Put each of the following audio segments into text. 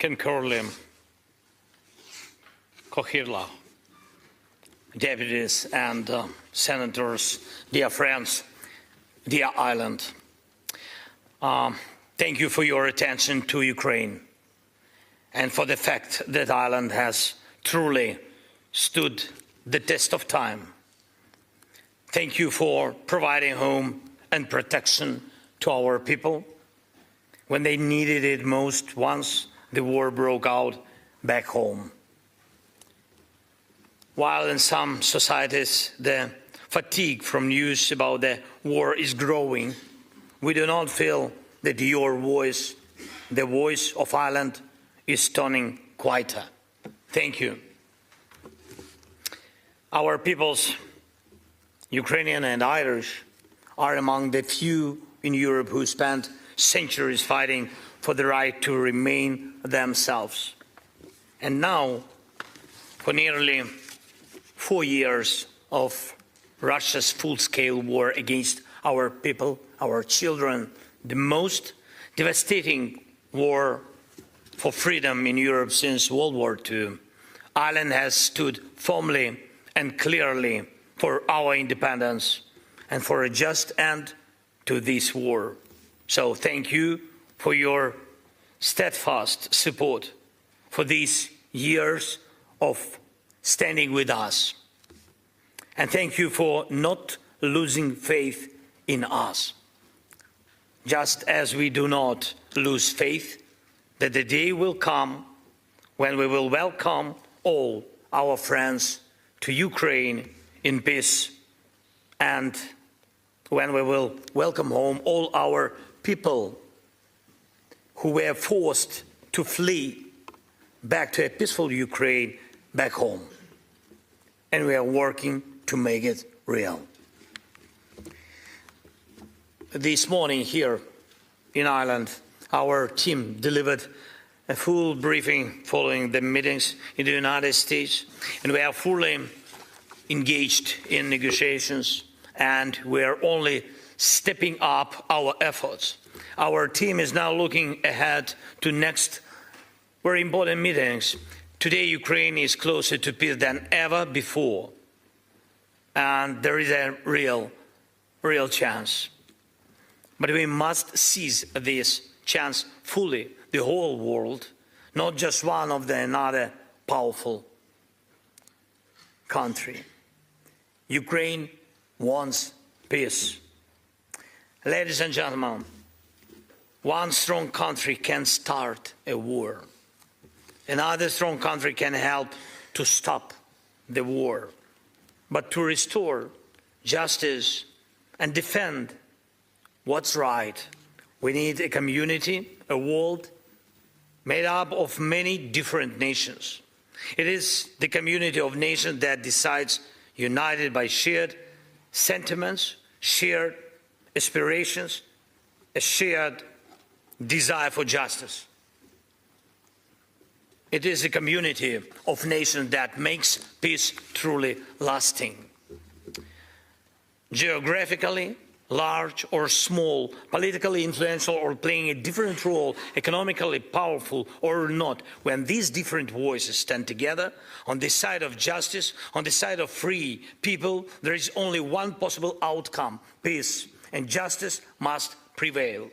Ken Curley, Kohirla, deputies and senators, dear friends, dear Ireland. Thank you for your attention to Ukraine and for the fact that Ireland has truly stood the test of time. Thank you for providing home and protection to our people when they needed it most once the war broke out back home. While in some societies the fatigue from news about the war is growing, we do not feel that your voice, the voice of Ireland, is turning quieter. Thank you. Our peoples, Ukrainian and Irish, are among the few in Europe who spent centuries fighting for the right to remain themselves. And now, for nearly 4 years of Russia's full-scale war against our people, our children, the most devastating war for freedom in Europe since World War II, Ireland has stood firmly and clearly for our independence and for a just end to this war. So thank you for your steadfast support for these years of standing with us. And thank you for not losing faith in us, just as we do not lose faith that the day will come when we will welcome all our friends to Ukraine in peace, and when we will welcome home all our people who were forced to flee back to a peaceful Ukraine back home. And we are working to make it real. This morning here in Ireland, our team delivered a full briefing following the meetings in the United States, and we are fully engaged in negotiations, and we are only stepping up our efforts. Our team is now looking ahead to next very important meetings. Today, Ukraine is closer to peace than ever before, and there is a real chance. But we must seize this chance fully, the whole world, not just one of another powerful country. Ukraine wants peace. Ladies and gentlemen, one strong country can start a war. Another strong country can help to stop the war. But to restore justice and defend what's right, we need a community, a world made up of many different nations. It is the community of nations that decides, united by shared sentiments, shared aspirations, a shared desire for justice. It is a community of nations that makes peace truly lasting. Geographically, large or small, politically influential or playing a different role, economically powerful or not, when these different voices stand together on the side of justice, on the side of free people, there is only one possible outcome: peace, and justice must prevail.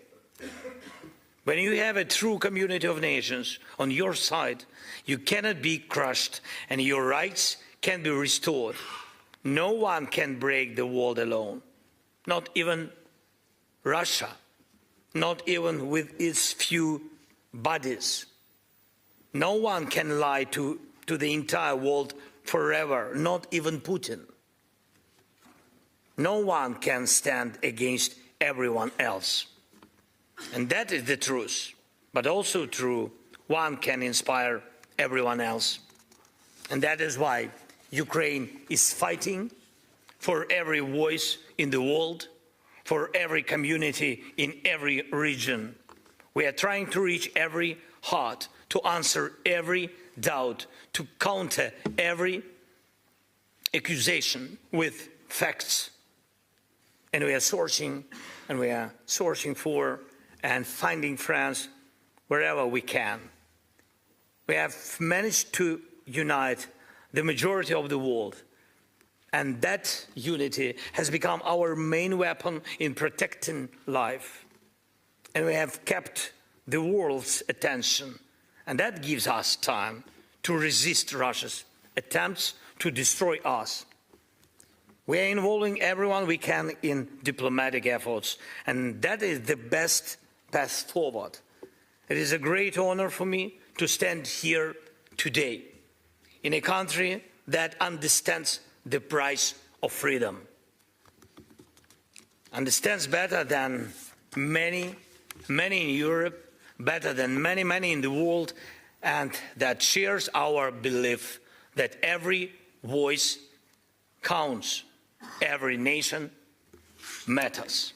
When you have a true community of nations on your side, you cannot be crushed and your rights can be restored. No one can break the world alone, not even Russia, not even with its few bodies. No one can lie to the entire world forever, not even Putin. No one can stand against everyone else. And that is the truth, but also true, one can inspire everyone else. And that is why Ukraine is fighting for every voice in the world, for every community in every region. We are trying to reach every heart, to answer every doubt, to counter every accusation with facts. And we are searching for and finding friends wherever we can. We have managed to unite the majority of the world, and that unity has become our main weapon in protecting life. And we have kept the world's attention, and that gives us time to resist Russia's attempts to destroy us. We are involving everyone we can in diplomatic efforts, and that is the best path forward. It is a great honor for me to stand here today in a country that understands the price of freedom, understands better than many in Europe, better than many in the world, and that shares our belief that every voice counts, every nation matters.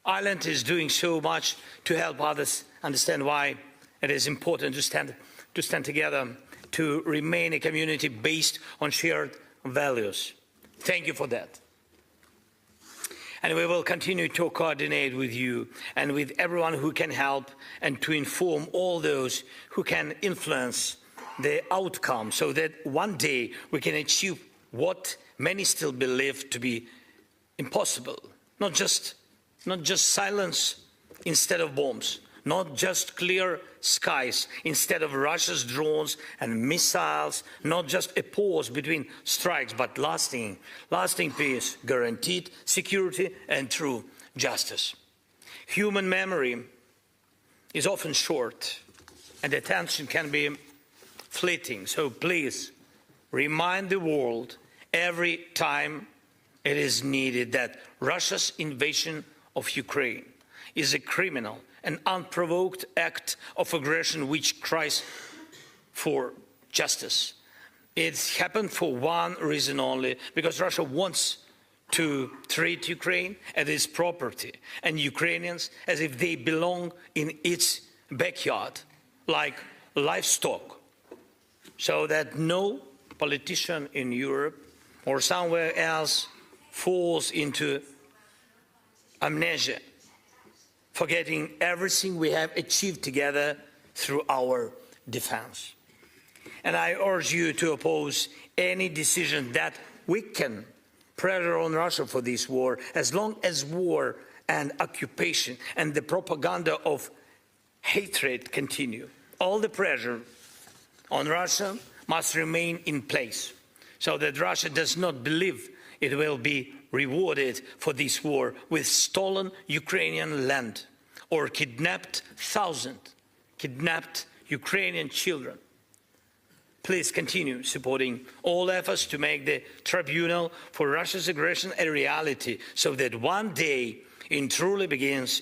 Ireland is doing so much to help others understand why it is important to stand together, to remain a community based on shared values. Thank you for that. And we will continue to coordinate with you and with everyone who can help, and to inform all those who can influence the outcome, so that one day we can achieve what many still believe to be impossible. Not just silence instead of bombs, not just clear skies instead of Russia's drones and missiles, not just a pause between strikes, but lasting peace, guaranteed security, and true justice. Human memory is often short, and attention can be fleeting. So please remind the world every time it is needed that Russia's invasion of Ukraine is a criminal and unprovoked act of aggression which cries for justice. It's happened for one reason only, because Russia wants to treat Ukraine as its property and Ukrainians as if they belong in its backyard, like livestock, so that no politician in Europe or somewhere else falls into amnesia, forgetting everything we have achieved together through our defense. And I urge you to oppose any decision that weaken pressure on Russia for this war, as long as war and occupation and the propaganda of hatred continue. All the pressure on Russia must remain in place, so that Russia does not believe it will be rewarded for this war with stolen Ukrainian land or kidnapped Ukrainian children. Please continue supporting all efforts to make the tribunal for Russia's aggression a reality, so that one day it truly begins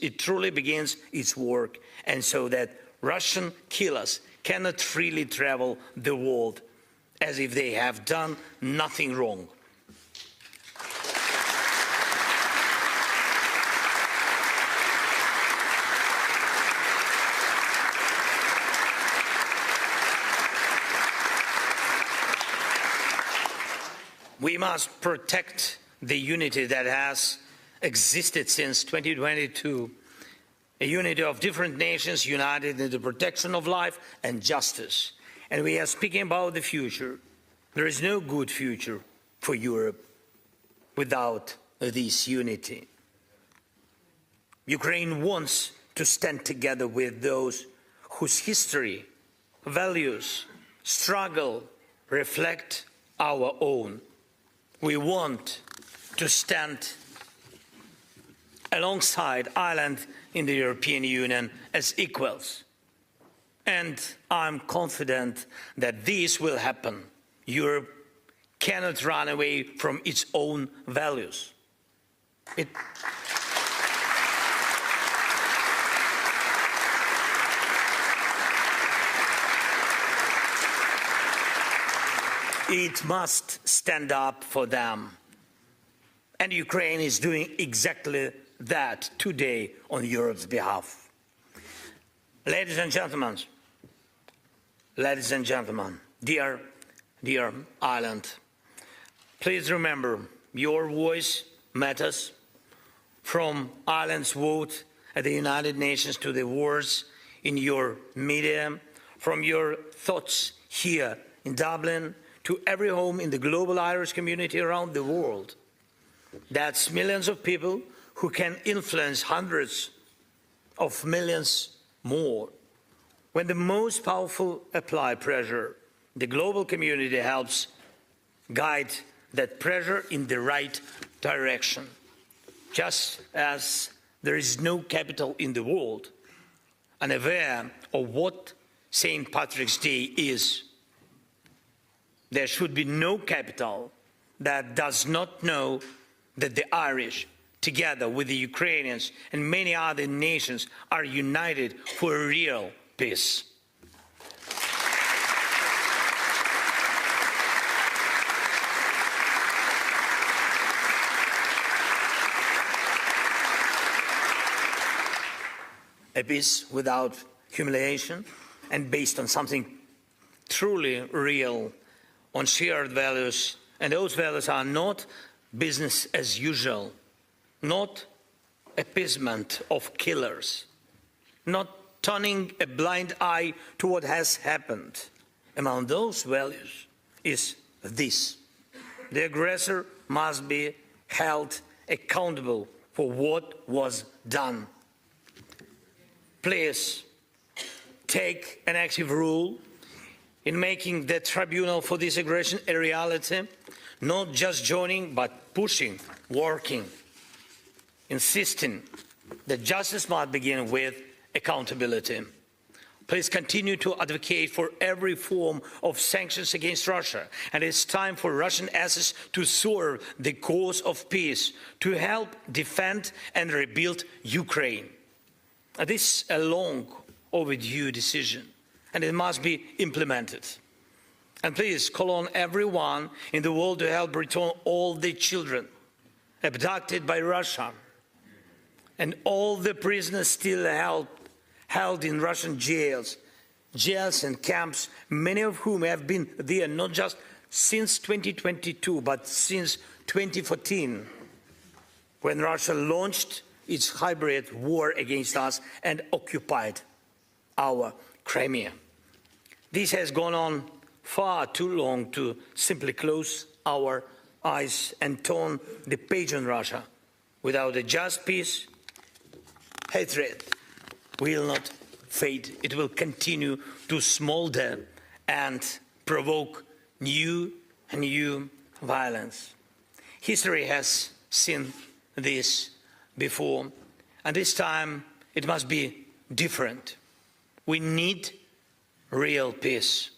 its work, and so that Russian killers cannot freely travel the world as if they have done nothing wrong. We must protect the unity that has existed since 2022, a unity of different nations united in the protection of life and justice. And we are speaking about the future. There is no good future for Europe without this unity. Ukraine wants to stand together with those whose history, values, struggle reflect our own. We want to stand alongside Ireland in the European Union as equals. And I'm confident that this will happen. Europe cannot run away from its own values. It must stand up for them. And Ukraine is doing exactly that today on Europe's behalf. Ladies and gentlemen, dear Ireland, please remember your voice matters. From Ireland's vote at the United Nations to the wars in your media, from your thoughts here in Dublin, to every home in the global Irish community around the world. That's millions of people who can influence hundreds of millions more. When the most powerful apply pressure, the global community helps guide that pressure in the right direction. Just as there is no capital in the world, unaware of what St. Patrick's Day is, there should be no capital that does not know that the Irish, together with the Ukrainians and many other nations, are united for a real peace. A peace without humiliation and based on something truly real, on shared values. And those values are not business as usual, not appeasement of killers, not turning a blind eye to what has happened. Among those values is this: the aggressor must be held accountable for what was done. Please take an active role in making the tribunal for this aggression a reality, not just joining, but pushing, working, insisting that justice must begin with accountability. Please continue to advocate for every form of sanctions against Russia, and it's time for Russian assets to serve the cause of peace, to help defend and rebuild Ukraine. This is a long overdue decision, and it must be implemented. And please call on everyone in the world to help return all the children abducted by Russia and all the prisoners still held in Russian jails and camps, many of whom have been there not just since 2022, but since 2014, when Russia launched its hybrid war against us and occupied our Crimea. This has gone on far too long to simply close our eyes and turn the page on Russia. Without a just peace, hatred will not fade. It will continue to smolder and provoke new and new violence. History has seen this before, and this time it must be different. We need real peace.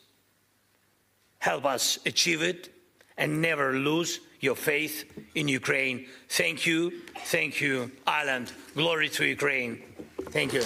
Help us achieve it and never lose your faith in Ukraine. Thank you, Ireland. Glory to Ukraine. Thank you.